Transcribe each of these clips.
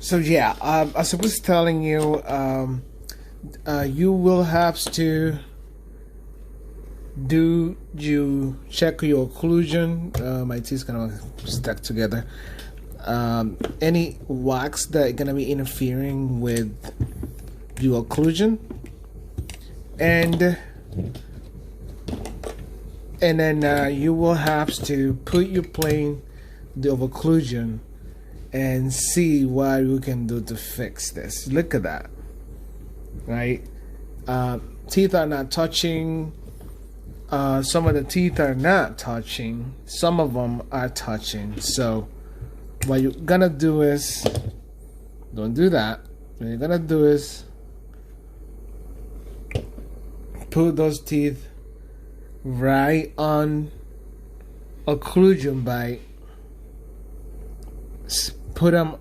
So yeah, as I was telling you, you will have to check your occlusion. My teeth kind of stuck together. Any wax that gonna be interfering with your occlusion, and then you will have to put your plane the occlusion and see what you can do to fix this. Look at that, right? Teeth are not touching. Some of the teeth are not touching. Some of them are touching. So what you're gonna do is, don't do that. What you're gonna do is put those teeth right on occlusion by put them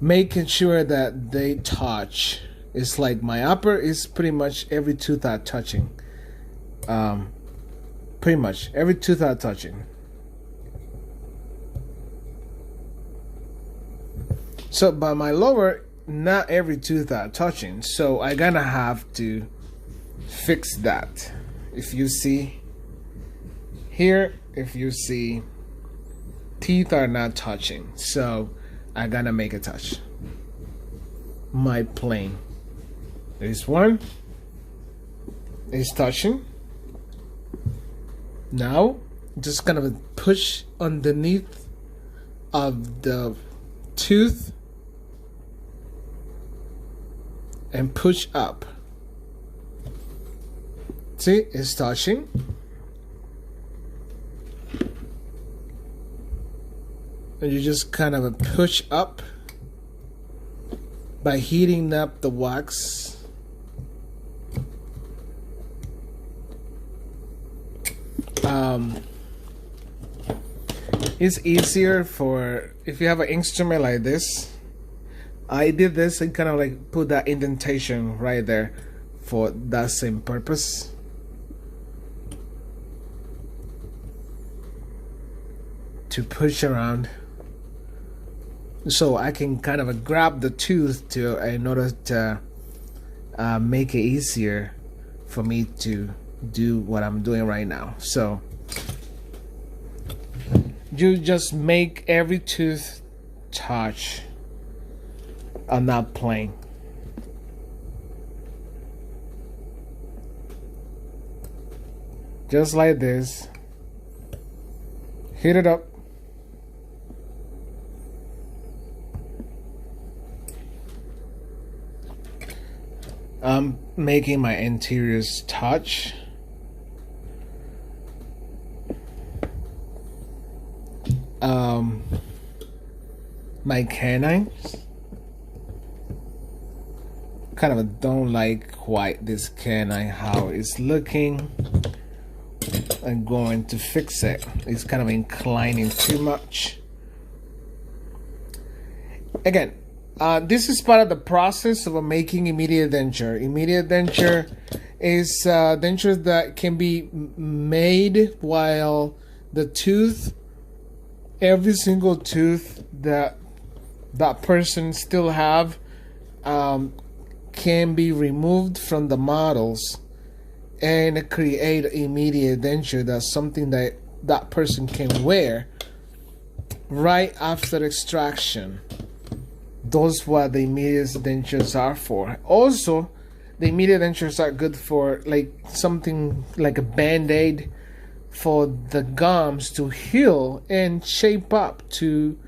making sure that they touch. It's like my upper is pretty much every tooth are touching. Pretty much every tooth are touching. So by my lower, not every tooth are touching. So I gonna have to fix that. If you see here, if you see, teeth are not touching, so I gotta make a touch. My plane, this one is touching. Now just kind of push underneath of the tooth and push up. See, it's touching. And you just kind of push up by heating up the wax. It's easier for if you have an instrument like this. I did this and kind of like put that indentation right there for that same purpose. To push around, so I can kind of grab the tooth to in order to make it easier for me to do what I'm doing right now. So you just make every tooth touch on that plane. Just like this. Heat it up. I'm making my interiors touch. My canines. Kind of don't like quite this canine how it's looking. I'm going to fix it. It's kind of inclining too much. Again, this is part of the process of making immediate denture. Immediate denture is dentures that can be made while the tooth, every single tooth that that person still have, can be removed from the models and create immediate denture. That's something that that person can wear right after extraction. Those what the immediate dentures are for. Also, the immediate dentures are good for like something like a band-aid for the gums to heal and shape up to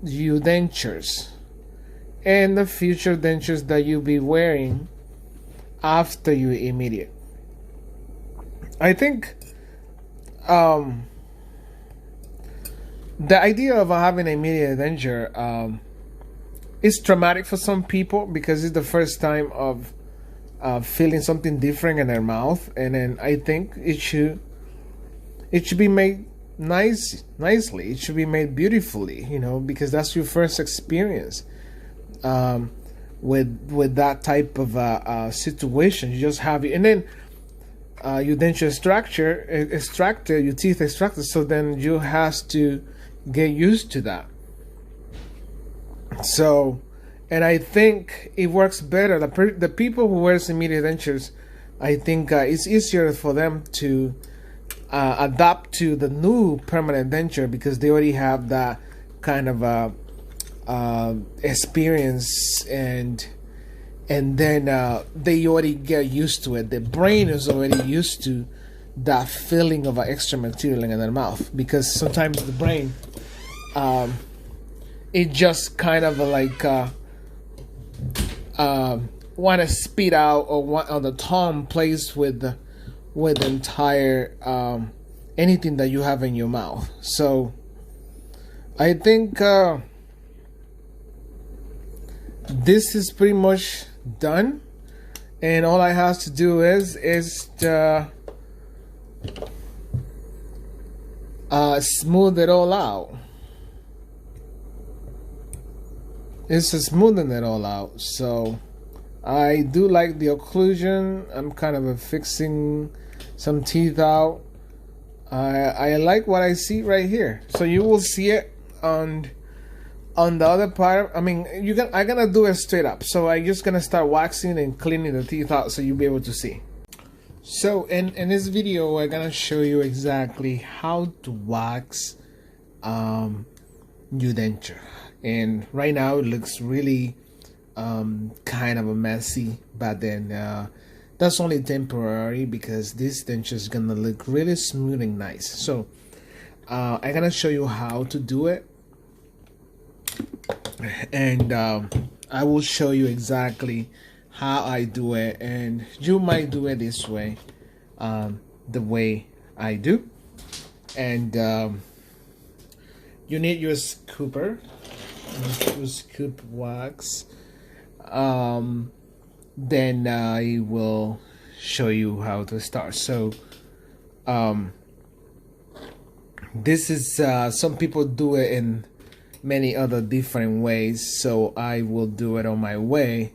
your dentures and the future dentures that you'll be wearing after you immediate. I think the idea of having an immediate denture is traumatic for some people because it's the first time of feeling something different in their mouth, and then I think it should be made nicely. It should be made beautifully, you know, because that's your first experience with that type of situation. You just have it, and then your denture extracted, your teeth extracted. So then you has to get used to that. So, and I think it works better. The people who wears immediate dentures, I think it's easier for them to adapt to the new permanent denture because they already have that kind of experience, and then they already get used to it. The brain is already used to that feeling of an extra material in their mouth, because sometimes the brain it just kind of like want to spit out, or the tongue plays with the entire anything that you have in your mouth. So I think this is pretty much done, and all I have to do is smooth it all out. It's smoothing it all out. So I do like the occlusion. I'm kind of fixing some teeth out. I like what I see right here. So you will see it on the other part. I mean, I'm gonna do it straight up. So I'm just gonna start waxing and cleaning the teeth out so you'll be able to see. So in this video, I'm gonna show you exactly how to wax new denture. And right now it looks really kind of a messy, but then that's only temporary, because this denture is gonna look really smooth and nice. So I'm gonna show you how to do it, and I will show you exactly how I do it, and you might do it this way, the way I do. And you need your scooper, scoop wax. Then I will show you how to start. So this is some people do it in many other different ways, so I will do it on my way.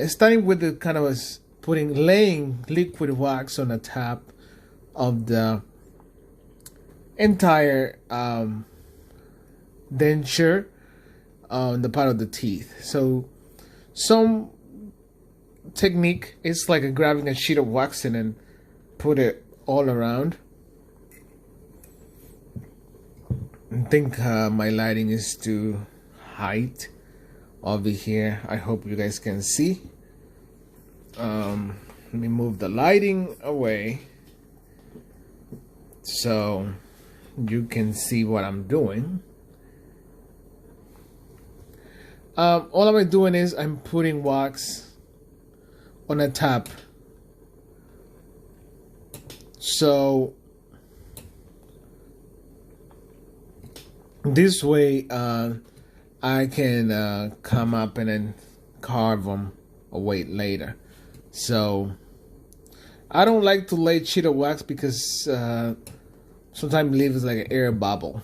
Starting with the kind of laying liquid wax on the top of the entire denture on the part of the teeth. So some technique is like grabbing a sheet of wax and then put it all around. I think my lighting is too high over here. I hope you guys can see. Let me move the lighting away so you can see what I'm doing. All I'm doing is I'm putting wax on the top, so this way I can come up and then carve them away later. So I don't like to lay sheet of wax because sometimes it leaves like an air bubble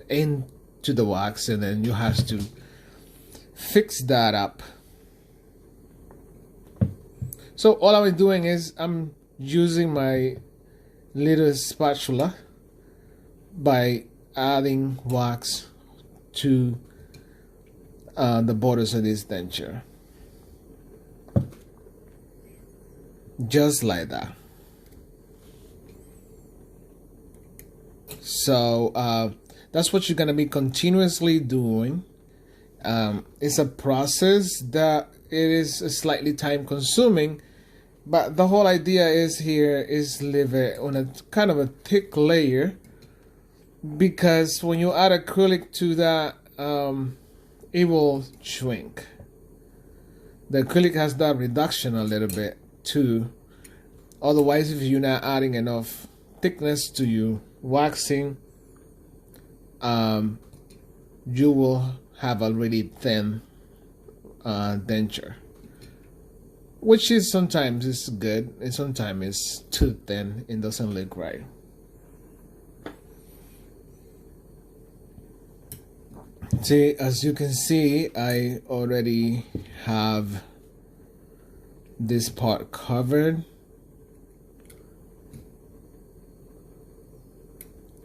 into the wax, and then you have to fix that up. So all I'm doing is I'm using my little spatula by adding wax to the borders of this denture, just like that. So that's what you're gonna be continuously doing. It's a process that it is slightly time consuming, but the whole idea is here is leave it on a kind of a thick layer, because when you add acrylic to that, it will shrink. The acrylic has that reduction a little bit too. Otherwise, if you're not adding enough thickness to your waxing, you will have a really thin denture, which is sometimes is good and sometimes it's too thin and doesn't look right. See, as you can see, I already have this part covered,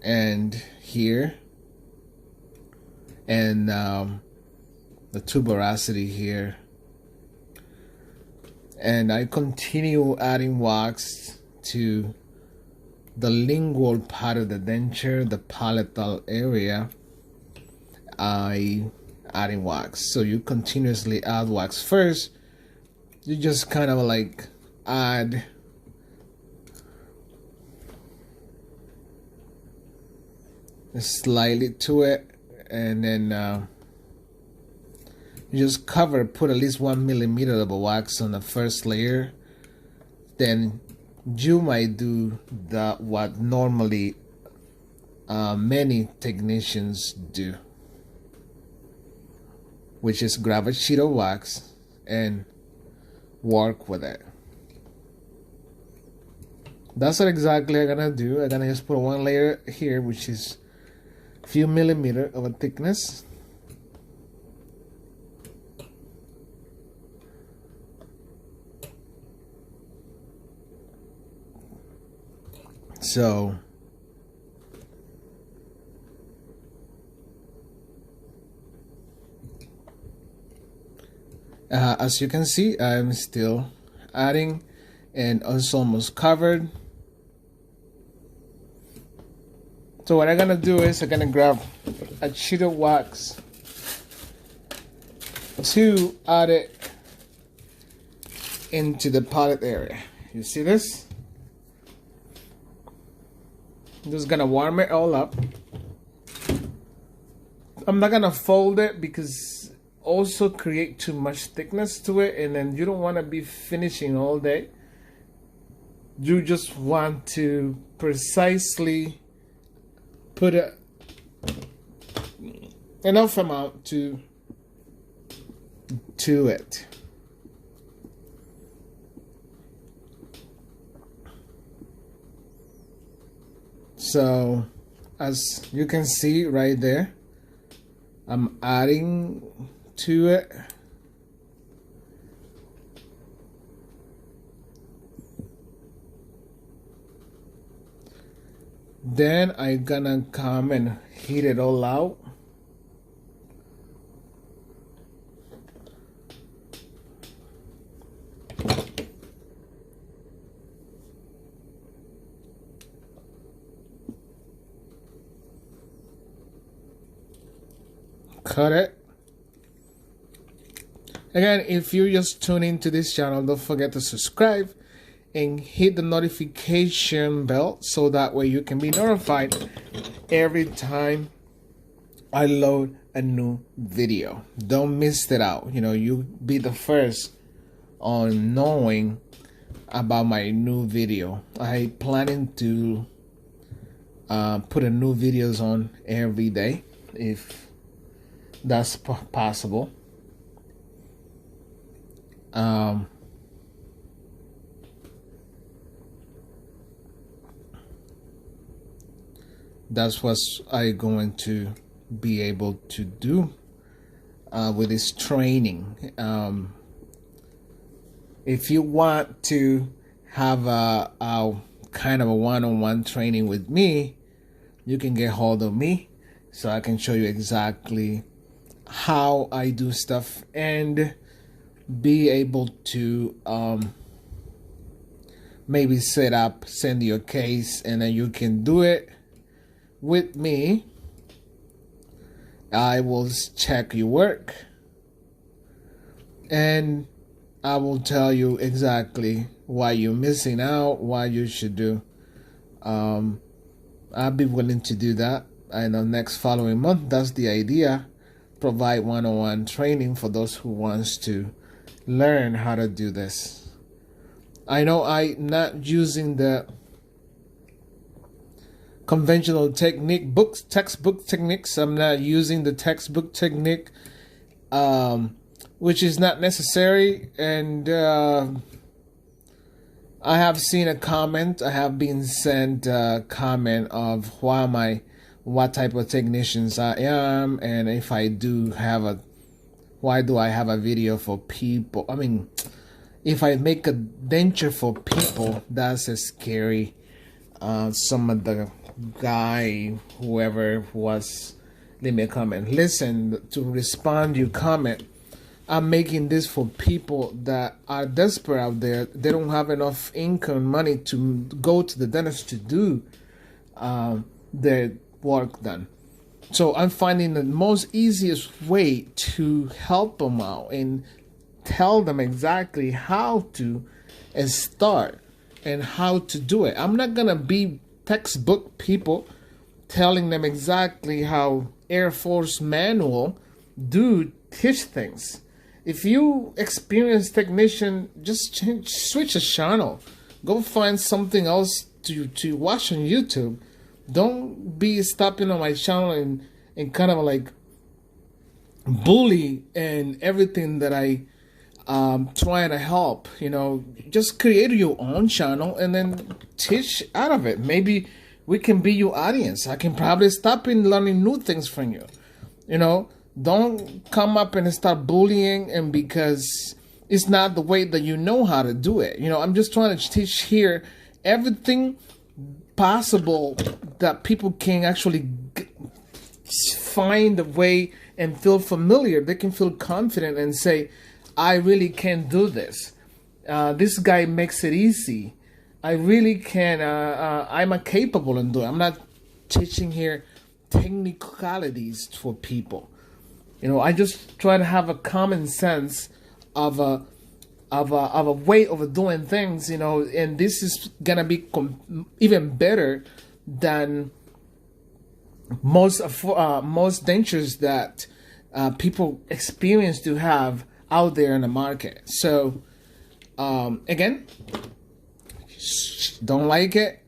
and here, and the tuberosity here. And I continue adding wax to the lingual part of the denture, the palatal area. I adding wax. So you continuously add wax. First, you just kind of like add slightly to it, and then you just put at least 1 millimeter of wax on the first layer. Then you might do what normally many technicians do, which is grab a sheet of wax and work with it. That's what exactly I'm gonna do. I'm gonna just put one layer here, which is a few millimeters of a thickness. So as you can see, I'm still adding, and it's almost covered. So what I'm gonna do is I'm gonna grab a sheet of wax to add it into the palate area. You see this? I'm just gonna warm it all up. I'm not gonna fold it because also create too much thickness to it, and then you don't want to be finishing all day. You just want to precisely put enough amount to it. So as you can see right there, I'm adding to it. Then I'm gonna come and heat it all out. Cut it. Again, if you're just tuning to this channel, don't forget to subscribe and hit the notification bell so that way you can be notified every time I load a new video. Don't miss it out. You know, you'll be the first on knowing about my new video. I planning to put a new videos on every day if that's possible. That's what I'm going to be able to do with this training. If you want to have a kind of a one-on-one training with me, you can get hold of me so I can show you exactly how I do stuff and be able to maybe send you a case, and then you can do it with me. I will check your work and I will tell you exactly why you're missing out, what you should do. I'll be willing to do that in the next following month. That's the idea. Provide one-on-one training for those who wants to learn how to do this. I know I'm not using the conventional textbook techniques. I'm not using the textbook technique, which is not necessary. And I have seen a comment. I have been sent a comment of what type of technicians I am, and if I do have why do I have a video for people? I mean, if I make a denture for people, that's a scary. Some of the guy, whoever was leave me a comment. Listen to respond to your comment. I'm making this for people that are desperate out there. They don't have enough income, money to go to the dentist to do their work done. So I'm finding the most easiest way to help them out and tell them exactly how to start and how to do it. I'm not gonna be textbook people telling them exactly how Air Force manual do teach things. If you experienced technician, just switch a channel. Go find something else to watch on YouTube. Don't be stopping on my channel and kind of like bully and everything that I trying to help. You know, just create your own channel and then teach out of it. Maybe we can be your audience. I can probably stop in learning new things from you. You know, don't come up and start bullying, and because it's not the way that you know how to do it. You know, I'm just trying to teach here everything possible that people can actually find a way and feel familiar. They can feel confident and say, I really can do this. This guy makes it easy. I really can. I'm capable in doing it. I'm not teaching here technicalities for people. You know, I just try to have a common sense of a way of doing things. You know, and this is gonna be even better than most dentures that people experience to have out there in the market. So again, don't like it,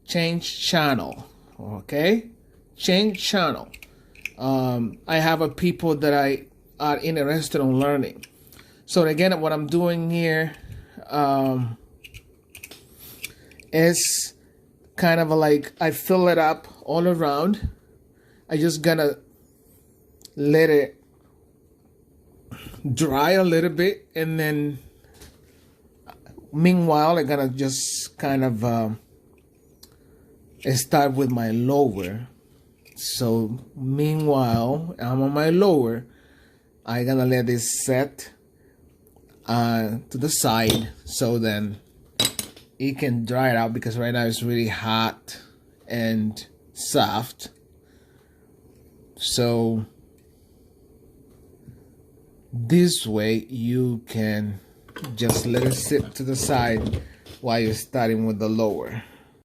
change channel. Okay, change channel. I have a people that I are interested in learning. So again, what I'm doing here is kind of like I fill it up all around. I just gonna let it dry a little bit, and then meanwhile I'm gonna just kind of start with my lower. So meanwhile I'm on my lower, I'm gonna let this set to the side so then it can dry it out, because right now it's really hot and soft. So this way you can just let it sit to the side while you're starting with the lower.